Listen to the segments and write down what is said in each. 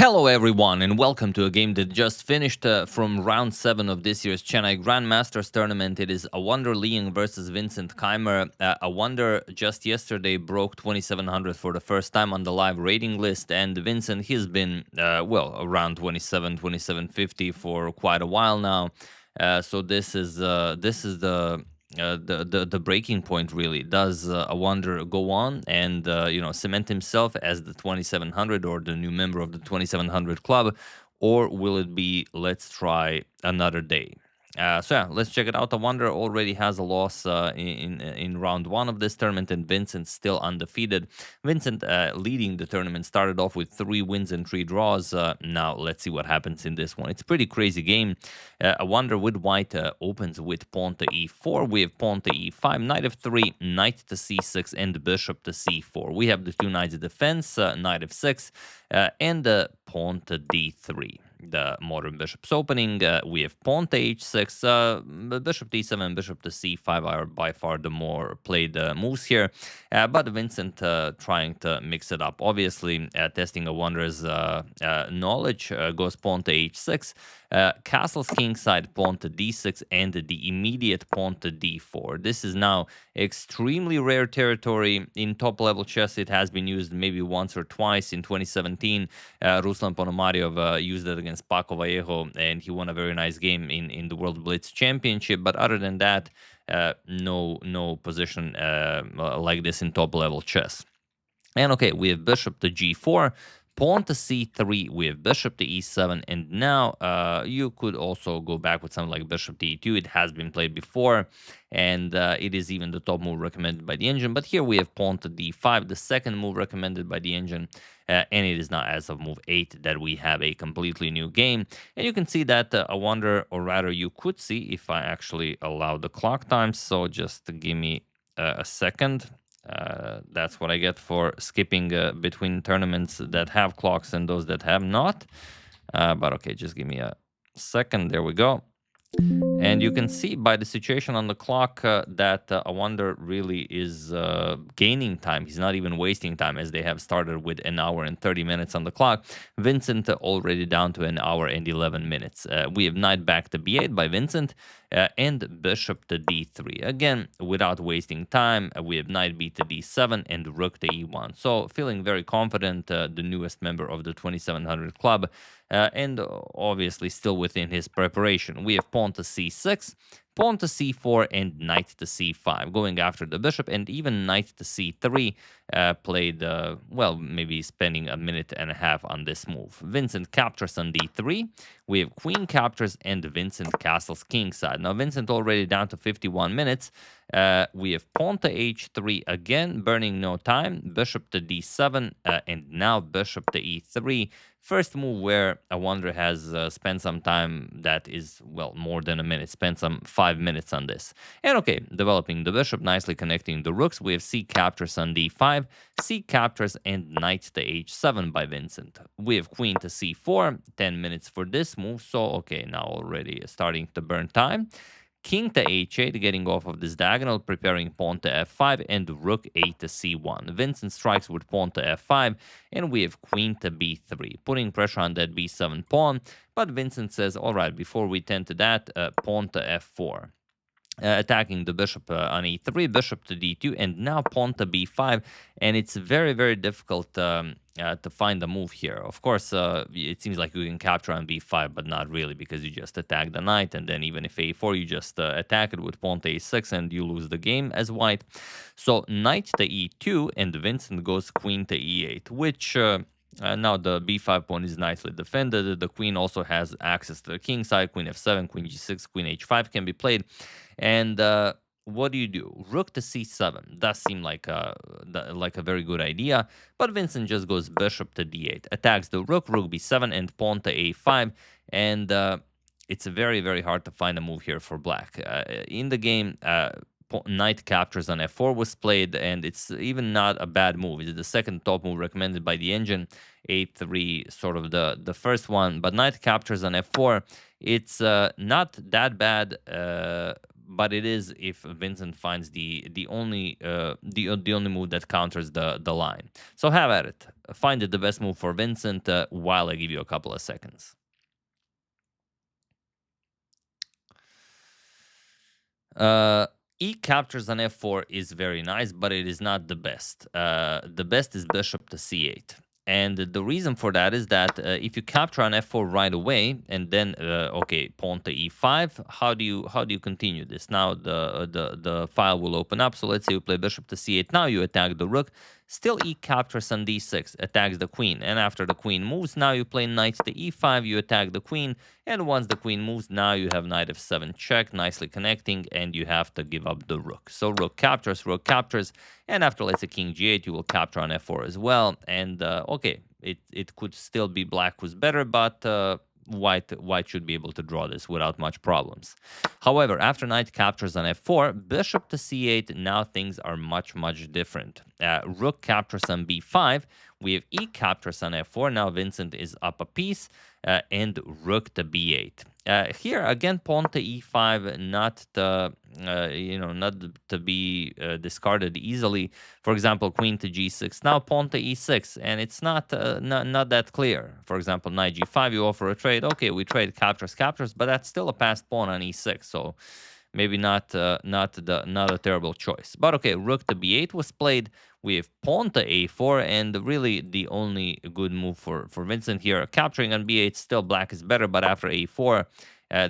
Hello everyone and welcome to a game that just finished from round 7 of this year's Chennai Grandmasters tournament. It is Awonder Liang versus Vincent Keymer. Awonder just yesterday broke 2700 for the first time on the live rating list, and Vincent, he's been, around 2750 for quite a while now. So this is the breaking point really. Does Awonder go on and cement himself as the 2700 or the new member of the 2700 club, or will it be let's try another day? Let's check it out. Awonder already has a loss in round 1 of this tournament, and Vincent still undefeated. Vincent leading the tournament started off with 3 wins and 3 draws. Now let's see what happens in this one. It's a pretty crazy game. Awonder with white opens with pawn to e4. We have pawn to e5, knight f3, knight to c6, and bishop to c4. We have the 2 knights of defense, knight f6, and pawn to d3. The modern bishop's opening. We have pawn to h6, bishop d7, bishop to c5 are by far the more played moves here. But Vincent trying to mix it up. Obviously, testing Awonder's knowledge, goes pawn to h6, castles kingside, pawn to d6, and the immediate pawn to d4. This is now extremely rare territory in top-level chess. It has been used maybe once or twice. In 2017, Ruslan Ponomariov used it against Paco Vallejo, and he won a very nice game in the World Blitz Championship. But other than that, no position like this in top-level chess. And okay, we have bishop to g4, pawn to c3, we have bishop to e7, and now you could also go back with something like bishop to e2. It has been played before, and it is even the top move recommended by the engine. But here we have pawn to d5, the second move recommended by the engine, and it is not as of move 8 that we have a completely new game. And you can see that Awonder, or rather you could see if I actually allow the clock time, so just give me a second. That's what I get for skipping between tournaments that have clocks and those that have not. But okay, just give me a second. There we go. And you can see by the situation on the clock that Awonder really is gaining time. He's not even wasting time, as they have started with an hour and 30 minutes on the clock. Vincent already down to an hour and 11 minutes. We have knight back to b8 by Vincent, and bishop to d3. Again, without wasting time, we have knight b to d7 and rook to e1. So feeling very confident, the newest member of the 2700 club, and obviously still within his preparation. We have pawn to c6, pawn to c4, and knight to c5, going after the bishop, and even knight to c3 played, maybe spending a minute and a half on this move. Vincent captures on d3, we have queen captures, and Vincent castles kingside. Now Vincent already down to 51 minutes. We have pawn to h3 again, burning no time, bishop to d7, and now bishop to e3. First move where Awonder has spent some time that is, well, more than a minute, spent some 5 minutes on this. And okay, developing the bishop, nicely connecting the rooks. We have c captures on d5, c captures, and knight to h7 by Vincent. We have queen to c4, 10 minutes for this move, so okay, now already starting to burn time. King to h8, getting off of this diagonal, preparing pawn to f5, and rook a to c1. Vincent strikes with pawn to f5, and we have queen to b3, putting pressure on that b7 pawn. But Vincent says, all right, before we tend to that, pawn to f4. Attacking the bishop on e3, bishop to d2, and now pawn to b5, and it's very, very difficult to find a move here. Of course, it seems like you can capture on b5, but not really, because you just attack the knight, and then even if a4, you just attack it with pawn to a6, and you lose the game as white. So knight to e2, and Vincent goes queen to e8, which... now the b5 pawn is nicely defended. The queen also has access to the king side. Queen f7, queen g6, queen h5 can be played. And what do? Rook to c7 does seem like a very good idea, but Vincent just goes bishop to d8, attacks the rook, rook b7, and pawn to a5, and it's very, very hard to find a move here for black. In the game, knight captures on f4 was played, and it's even not a bad move. It's the second top move recommended by the engine. a3 sort of the first one, but knight captures on f4, it's not that bad, but it is if Vincent finds the only move that counters the line. So have at it. Find the best move for Vincent while I give you a couple of seconds. E captures on f4 is very nice, but it is not the best. The best is bishop to c8. And the reason for that is that if you capture on f4 right away, and then okay, pawn to e5, how do you continue this? Now the file will open up. So let's say you play bishop to c8. Now you attack the rook. Still e captures on d6, attacks the queen, and after the queen moves, now you play knight to e5, you attack the queen, and once the queen moves, now you have knight f7 check, nicely connecting, and you have to give up the rook. So rook captures, and after, let's say, king g8, you will capture on f4 as well, and okay, it could still be black who's better, but white should be able to draw this without much problems. However, after knight captures on f4, bishop to c8, now things are much different. Rook captures on b5, we have e captures on f4, now Vincent is up a piece, and rook to b8. Here again, pawn to e5, not to be discarded easily. For example, queen to g6, now pawn to e6, and it's not that clear. For example, knight g5, you offer a trade. Okay, we trade captures, but that's still a passed pawn on e6. So maybe not a terrible choice. But okay, rook to b8 was played. We have pawn to a4, and really the only good move for Vincent here, capturing on b8, still black is better, but after a4,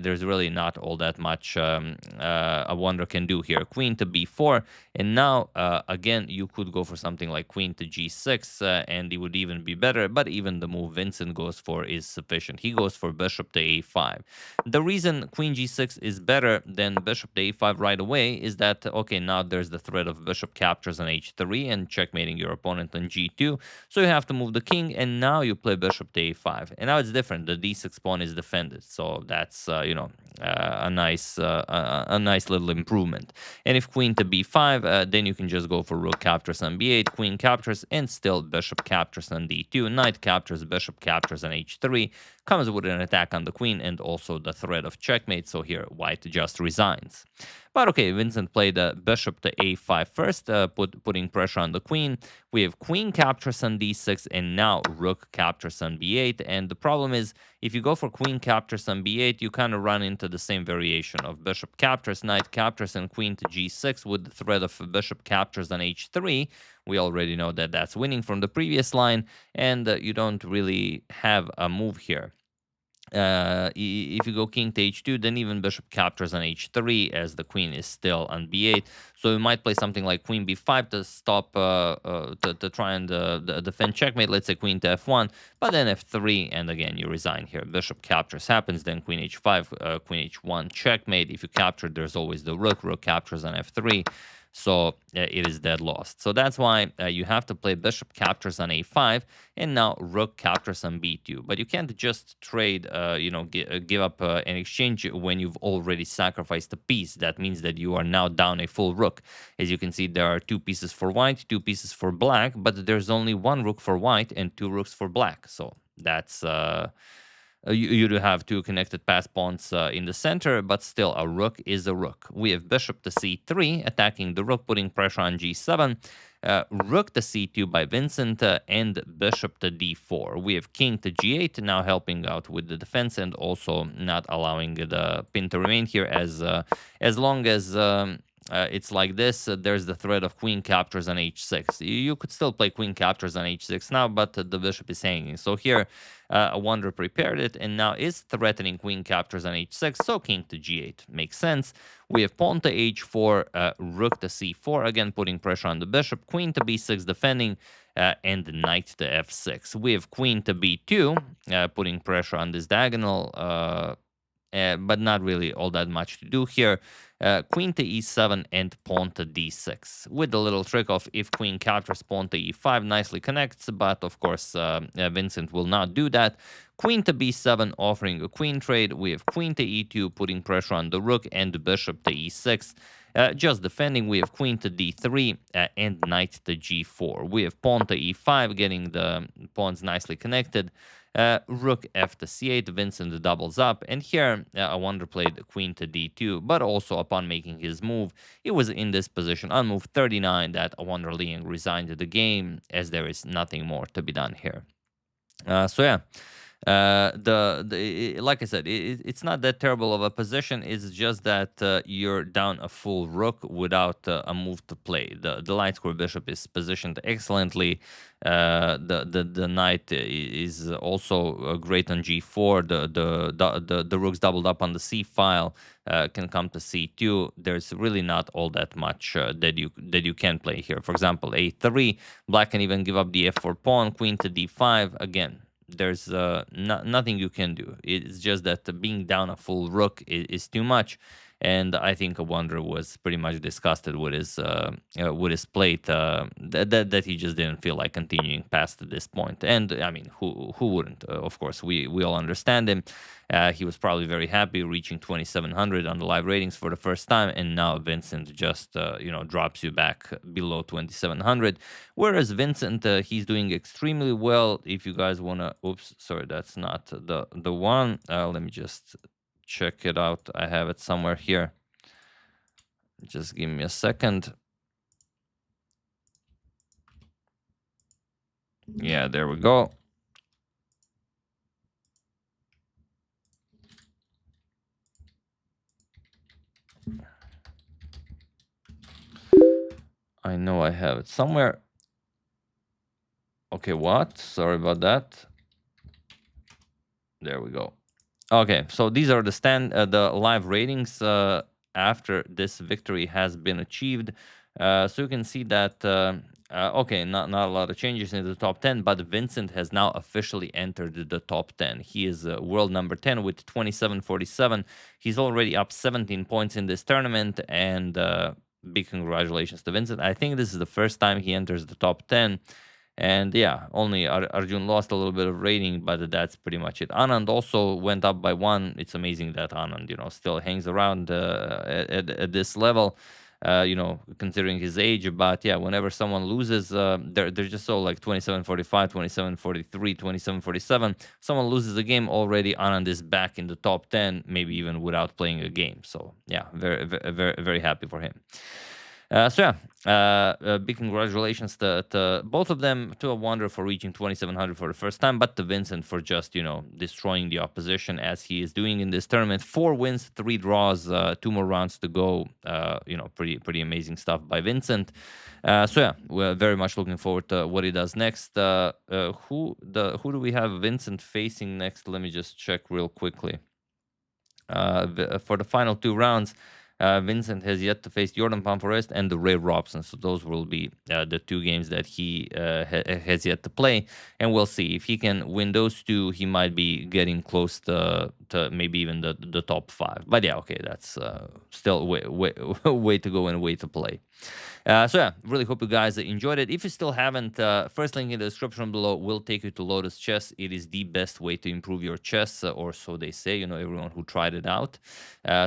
there's really not all that much Awonder can do here. Queen to b4, and now, again, you could go for something like queen to g6, and it would even be better, but even the move Vincent goes for is sufficient. He goes for bishop to a5. The reason queen g6 is better than bishop to a5 right away is that, okay, now there's the threat of bishop captures on h3 and checkmating your opponent on g2, so you have to move the king, and now you play bishop to a5, and now it's different. The d6 pawn is defended, so that's a nice little improvement. And if queen to b5, then you can just go for rook captures on b8, queen captures, and still bishop captures on d2, knight captures, bishop captures on h3, comes with an attack on the queen and also the threat of checkmate, so here white just resigns. But okay, Vincent played bishop to a5 first, putting pressure on the queen. We have queen captures on d6, and now rook captures on b8. And the problem is, if you go for queen captures on b8, you kind of run into the same variation of bishop captures, knight captures, and queen to g6 with the threat of bishop captures on h3. We already know that that's winning from the previous line, and you don't really have a move here. If you go king to h2, then even bishop captures on h3 as the queen is still on b8. So you might play something like queen b5 to stop, to try and defend checkmate. Let's say queen to f1, but then f3, and again you resign here. Bishop captures happens, then queen h5, queen h1, checkmate. If you capture, there's always the rook. Rook captures on f3. So it is dead lost. So that's why you have to play bishop captures on a5, and now rook captures on b2. But you can't just trade, give up an exchange when you've already sacrificed a piece. That means that you are now down a full rook. As you can see, there are 2 pieces for white, 2 pieces for black, but there's only 1 rook for white and 2 rooks for black. So that's... you do have 2 connected pass pawns in the center, but still a rook is a rook. We have bishop to c3, attacking the rook, putting pressure on g7. Rook to c2 by Vincent, and bishop to d4. We have king to g8, now helping out with the defense and also not allowing the pin to remain here as long as... it's like this, there's the threat of queen captures on h6. You could still play queen captures on h6 now, but the bishop is hanging. So here, Awonder prepared it, and now is threatening queen captures on h6, so king to g8 makes sense. We have pawn to h4, rook to c4, again putting pressure on the bishop, queen to b6 defending, and knight to f6. We have queen to b2, putting pressure on this diagonal, but not really all that much to do here. Queen to e7 and pawn to d6. With the little trick of if queen captures, pawn to e5 nicely connects, but of course Vincent will not do that. Queen to b7 offering a queen trade. We have queen to e2 putting pressure on the rook, and bishop to e6. Just defending, we have queen to d3 and knight to g4. We have pawn to e5, getting the pawns nicely connected. Rook f to c8, Vincent doubles up, and here Awonder played queen to d2, but also upon making his move, he was in this position on move 39 that Awonder Liang resigned the game, as there is nothing more to be done here. So yeah, like I said, it's not that terrible of a position. It's just that you're down a full rook without a move to play. The light square bishop is positioned excellently. The knight is also great on g4. The rook's doubled up on the c file. Can come to c2. There's really not all that much that you can play here. For example, a3. Black can even give up the f4 pawn. Queen to d5. Again, there's nothing you can do. It's just that being down a full rook is too much, and I think Awonder was pretty much disgusted with his plate, that he just didn't feel like continuing past this point. And I mean, who wouldn't? Of course, we all understand him. He was probably very happy reaching 2700 on the live ratings for the first time, and now Vincent just drops you back below 2700. Whereas Vincent, he's doing extremely well. If you guys wanna, oops, sorry, that's not the one. Let me just check it out. I have it somewhere here. Just give me a second. Yeah, there we go. I know I have it somewhere. Okay, what? Sorry about that. There we go. Okay, so these are the live ratings after this victory has been achieved. So you can see that okay, not a lot of changes in the top 10, but Vincent has now officially entered the top 10. He is world number 10 with 2747. He's already up 17 points in this tournament, and big congratulations to Vincent. I think this is the first time he enters the top 10. And yeah, only Arjun lost a little bit of rating, but that's pretty much it. Anand also went up by 1. It's amazing that Anand, still hangs around at this level, considering his age. But yeah, whenever someone loses, they're just so like 2745, 2743, 2747. Someone loses a game already, Anand is back in the top 10, maybe even without playing a game. So yeah, very, very, very happy for him. So yeah, big congratulations to both of them, to Awonder for reaching 2700 for the first time, but to Vincent for just, destroying the opposition as he is doing in this tournament. 4 wins, 3 draws, 2 more rounds to go. Pretty amazing stuff by Vincent. So yeah, we're very much looking forward to what he does next. Who do we have Vincent facing next? Let me just check real quickly. For the final 2 rounds, Vincent has yet to face Jordan Pamforest and Ray Robson. So those will be the 2 games that he has yet to play. And we'll see. If he can win those 2, he might be getting close to maybe even the top 5. But yeah, okay, that's still way to go and way to play. So yeah, really hope you guys enjoyed it. If you still haven't, first link in the description below will take you to Lotus Chess. It is the best way to improve your chess, or so they say, everyone who tried it out.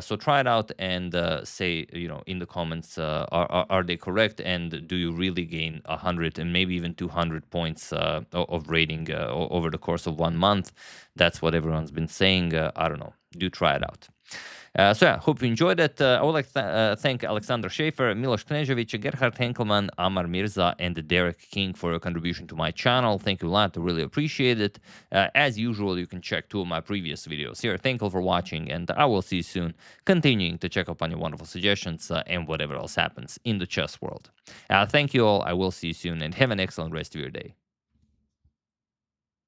So try it out and say, in the comments, are they correct? And do you really gain 100 and maybe even 200 points of rating over the course of 1 month? That's what everyone's been saying. I don't know. Do try it out. So yeah, hope you enjoyed it. I would like to thank Alexander Schaefer, Miloš Knežević, Gerhard Henkelman, Amar Mirza, and Derek King for your contribution to my channel. Thank you a lot. I really appreciate it. As usual, you can check 2 of my previous videos here. Thank you for watching, and I will see you soon, continuing to check up on your wonderful suggestions and whatever else happens in the chess world. Thank you all. I will see you soon, and have an excellent rest of your day.